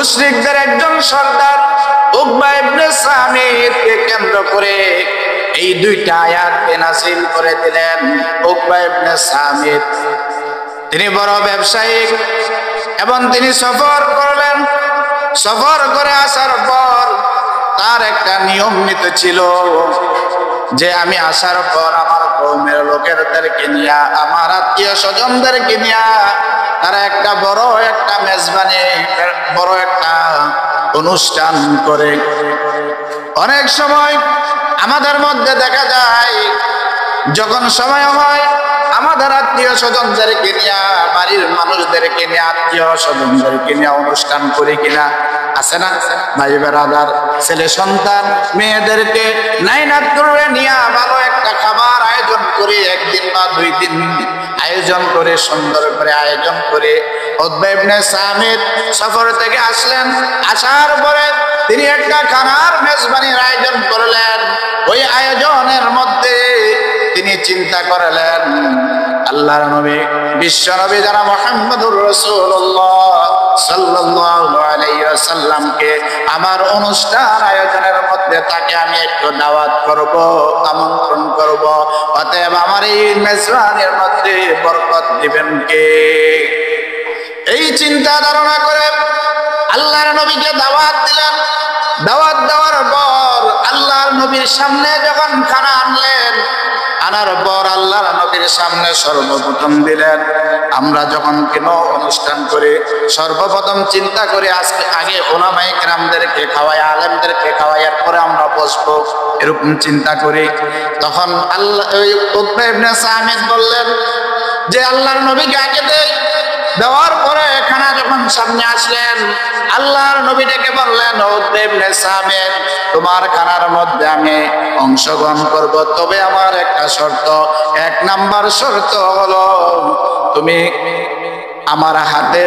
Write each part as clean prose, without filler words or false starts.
মুশরিকদের একজন সর্দার উকবা ইবনে সামিতকে কেন্দ্র করে এই দুইটা আয়াত নাযিল করে দিলেন। উকবা ইবনে সামিত তিনি বড় ব্যবসায়িক এবং তিনি সফর করলেন। সফর করে আসার পর তার একটা নিয়ম নীতি ছিল যে আমি আসার পর আমার কওমের লোকেদেরকে নিয়ে, আমার আত্মীয় স্বজনদেরকে নিয়ে তারা একটা বড় একটা মেজবানি, বড় একটা অনুষ্ঠান করে। অনেক সময় আমাদের মধ্যে দেখা যায় যখন সময় হয় আমাদের আত্মীয় স্বজনদেরকে নিয়ে, বাড়ির মানুষদেরকে নিয়ে, আত্মীয় স্বজনদেরকে নিয়ে অনুষ্ঠান করি কিনা? আছে না? ভাই বেরাদার, ছেলে সন্তান, মেয়েদেরকে নাইনাত করে নিয়ে ভালো একটা খাবার আয়োজন করে, একদিন বা 2 দিন আয়োজন করে, সুন্দর করে আয়োজন করে। উকবা ইবনে সামিত সফর থেকে আসলেন। আসার পরে তিনি একটা খানার মেজবানির আয়োজন করলেন। ওই আয়োজনের মধ্যে তিনি চিন্তা করলেন আল্লাহর নবী, বিশ্ব নবী যারা মুহাম্মদুর রাসূলুল্লাহ সাল্লাল্লাহু আলাইহি ওয়াসাল্লামকে আমার অনুষ্ঠান আয়োজনের মধ্যে তাকে আমি একটু দাওয়াত করব, আমন্ত্রণ করব, অতএব আমার এই মেজবানির মধ্যে বরকত দিবেন কে? এই চিন্তা ধারণা করে আল্লাহর নবীকে দাওয়াত দিলেন। দাওয়াত দেওয়ার পর আল্লাহর নবীর সামনে যখন খানা আনলেন, আনার পর আল্লাহর নবীর সামনে সর্বপ্রথম দিলেন। আমরা যখন কোনো অনুষ্ঠান করি সর্বপ্রথম চিন্তা করি আগে উলামায়ে কেরামদেরকে খাওয়াই, আলেমদেরকে খাওয়াই, এরপরে আমরা বসবো, এরকম চিন্তা করি। তখন উকবা ইবনে সামিত বললেন যে আল্লাহর নবীকে আগে দেই। দেওয়ার পরে খানা যখন সামনে আসলেন, আল্লাহর নবী ডেকে বললেন, উকবা ইবনে সামিত, তোমার খানার মধ্যে আমি অংশগ্রহণ করব, তবে আমার একটা শর্ত। 1 নাম্বার শর্ত হলো তুমি আমার হাতে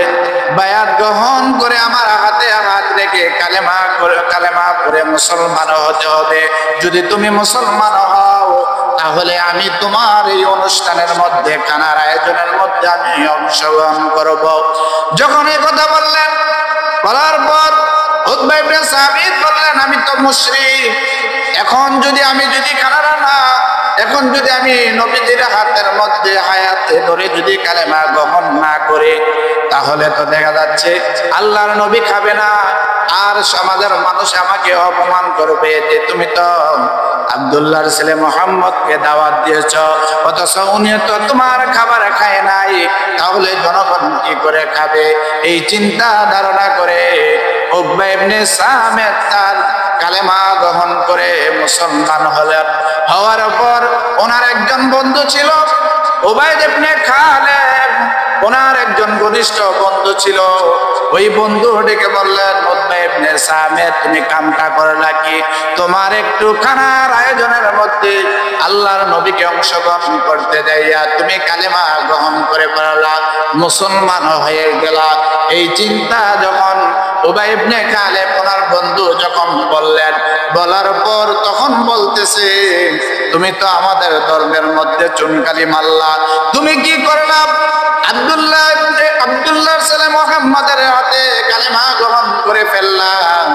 বায়াত গ্রহণ করে, আমার হাতে হাত রেখে কালেমা করে মুসলমান হতে হবে। যদি তুমি মুসলমান হও তাহলে আমি তোমার এই অনুষ্ঠানের মধ্যে, খানার আয়োজনের মধ্যে আমি অংশগ্রহণ করব। যখন এই কথা বললেন, বলার পর উকবা ইবনে সামিত বললেন, আমি তো মুশরিক, এখন যদি খানার না, এখন যদি আমি নবীজির হাতের মধ্যে হায়াতে ধরে যদি কালেমা গ্রহণ না করে, তাহলে তো দেখা যাচ্ছে আল্লাহর নবী খাবে না, আর সমাজের মানুষ আমাকে অপমান করবে যে তুমি তো আব্দুল্লাহর ছেলে মুহাম্মদকে দাওয়াত দিয়েছ, অথচ উনি তো তোমার খাবার খায় নাই, তাহলে জনগণ কি করে খাবে? এই চিন্তা ধারণা করে উকবা ইবনে সামিত তার কালেমা গ্রহণ করে মুসলমান হলেন। হওয়ার পর ওনার একজন বন্ধু ছিল উবাইদ ইবনে খালেদ, ওনার একজন ঘনিষ্ঠ বন্ধু ছিল। ওই বন্ধু ডেকে বললেন, উকবা ইবনে সামিত, তুমি কামটা করলা কি? তোমার একটু খানার আয়োজনের মধ্যে আল্লাহর নবীকে অংশগ্রহণ করতে দেয়া তুমি কালেমা গ্রহণ করে পড়লা, মুসলমান হয়ে গেলা। এই চিন্তা যখন উবাই ইবনে খালেদ ওনার বন্ধু যখন বললেন, বলার পর তখন বলতেছে, তুমি তো আমাদের ধর্মের মধ্যে চুনকালি মারলা, তুমি কি করলা? আব্দুল্লাহর ছেলে মুহাম্মদের হাতে কালেমা গ্রহণ করে ফেললাম।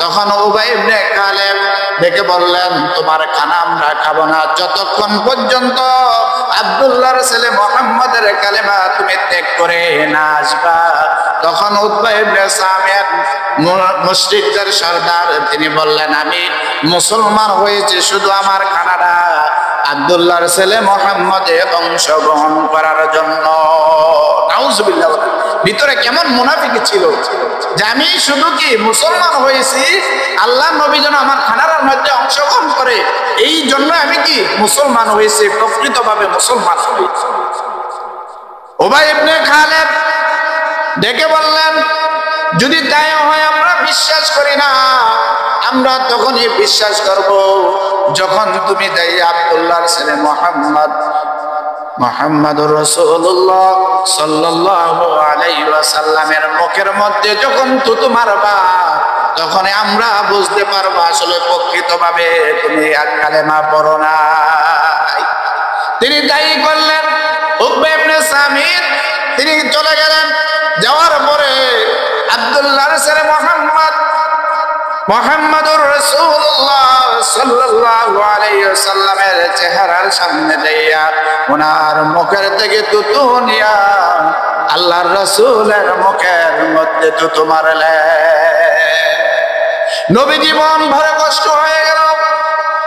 তখন উবাই ইবনে খালেদ ডেকে বললেন, তোমার খানা আমরা খাবো না যতক্ষণ পর্যন্ত আব্দুল্লাহর ছেলে মুহাম্মদের কালেমা তুমি ত্যাগ করে না আসবা। তখন উকবা ইবনে সামিত মুশরিকদের সর্দার, তিনি বললেন, আমি মুসলমান হয়েছি শুধু আমার খানাটা আব্দুল্লাহর ছেলে মুহাম্মদের অংশগ্রহণ করার জন্য। নাউজুবিল্লাহ। ভিতরে কেমন মুনাফিকি ছিল যে আমি শুধু কি মুসলমান হয়েছি, আল্লাহর নবী যেন আমার খানার মধ্যে অংশগ্রহণ করে, এই জন্য আমি কি মুসলমান হয়েছি, প্রকৃতভাবে মুসলমান হয়েছি। উবাই ইবনে খালেদ ডেকে বললেন, যদি তাই হয় আমরা বিশ্বাস করি না, আমরা তখনই বিশ্বাস করব যখন তুমি তাই আব্দুল্লাহর ছেলে মুহাম্মদুর রাসূলুল্লাহ সাল্লাল্লাহু আলাইহি ওয়াসাল্লামের মুখের মধ্যে যখন থুতু মারবা, তখন আমরা বুঝতে পারবো আসলে প্রকৃতভাবে তুমি আর কালেমা পড়ো নাই। তিনি তাই করলেন। উকবা ইবনে সামিত তিনি চলে গেলেন। যাওয়ার পরে আব্দুল্লাহর ছেলে মুহাম্মাদুর রাসূলুল্লাহ সাল্লাল্লাহু আলাইহি ওয়াসাল্লামের চেহারার সামনে যাইয়া ওনার মুখের থেকে থুতু নিয়া আল্লাহর রাসূলের মুখের মধ্যে থুতু মারলেন। নবী জীবন ভরে কষ্ট হয়ে গেল,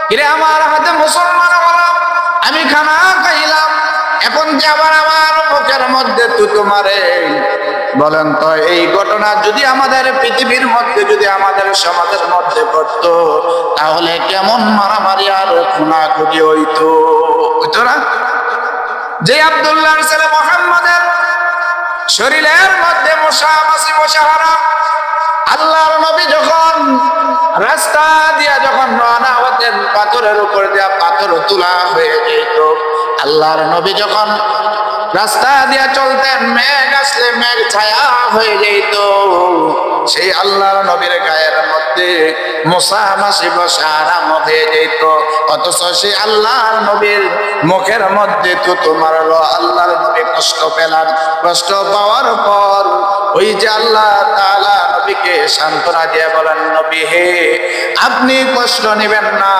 কিরে আমার হাতে মুসলমান হলো, আমি খানা খাইলাম, এখন যে আবার আমার মুখের মধ্যে থুতু মারে। বলেন তো এই ঘটনা যদি আমাদের পৃথিবীর মধ্যে, যদি আমাদের সমাজের মধ্যে ঘটতো, তাহলে কেমন মারামারি আর খুনাখুনি হইতো, হইতো না? যে আব্দুল্লাহর ছেলে মুহাম্মাদের শরীরের মধ্যে মশা মাছি মশা হারাম, আল্লাহর নবী যখন রাস্তা দিয়া যখন রওনা হতেন, পাথরের উপর দিয়া পাথর তোলা হয়ে যেত। আল্লাহর নবী যখন রাস্তা দিয়া চলতেন, মেঘ আসলে মেঘ ছায়া হয়ে যেত। সেই আল্লাহর নবীর গায়ের মধ্যে মশা মাছি মশা আরাম হয়ে যেত, অথচ সেই আল্লাহর নবীর মুখের মধ্যে থুতু মারলো। আল্লাহর নবী কষ্ট পেলেন। কষ্ট পাওয়ার পর ওই যে আল্লাহ তাআলা নবীকে সান্ত্বনা দিয়ে বলেন, নবী হে, আপনি কষ্ট নেবেন না,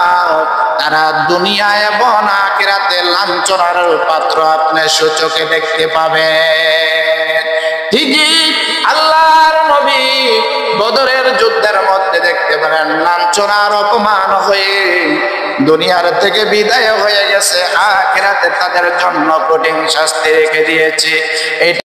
তারা দুনিয়া এবং আখিরাতে লাঞ্ছনার পাত্র আপনি সূচকে দেখতে পাবেন। ঠিকই আল্লাহর নবী বদরের যুদ্ধের মধ্যে দেখতে পারেন লাঞ্ছনার অপমান হয়ে দুনিয়ার থেকে বিদায় হয়ে গেছে, আখিরাতে তাদের জন্য কঠিন শাস্তি রেখে দিয়েছে।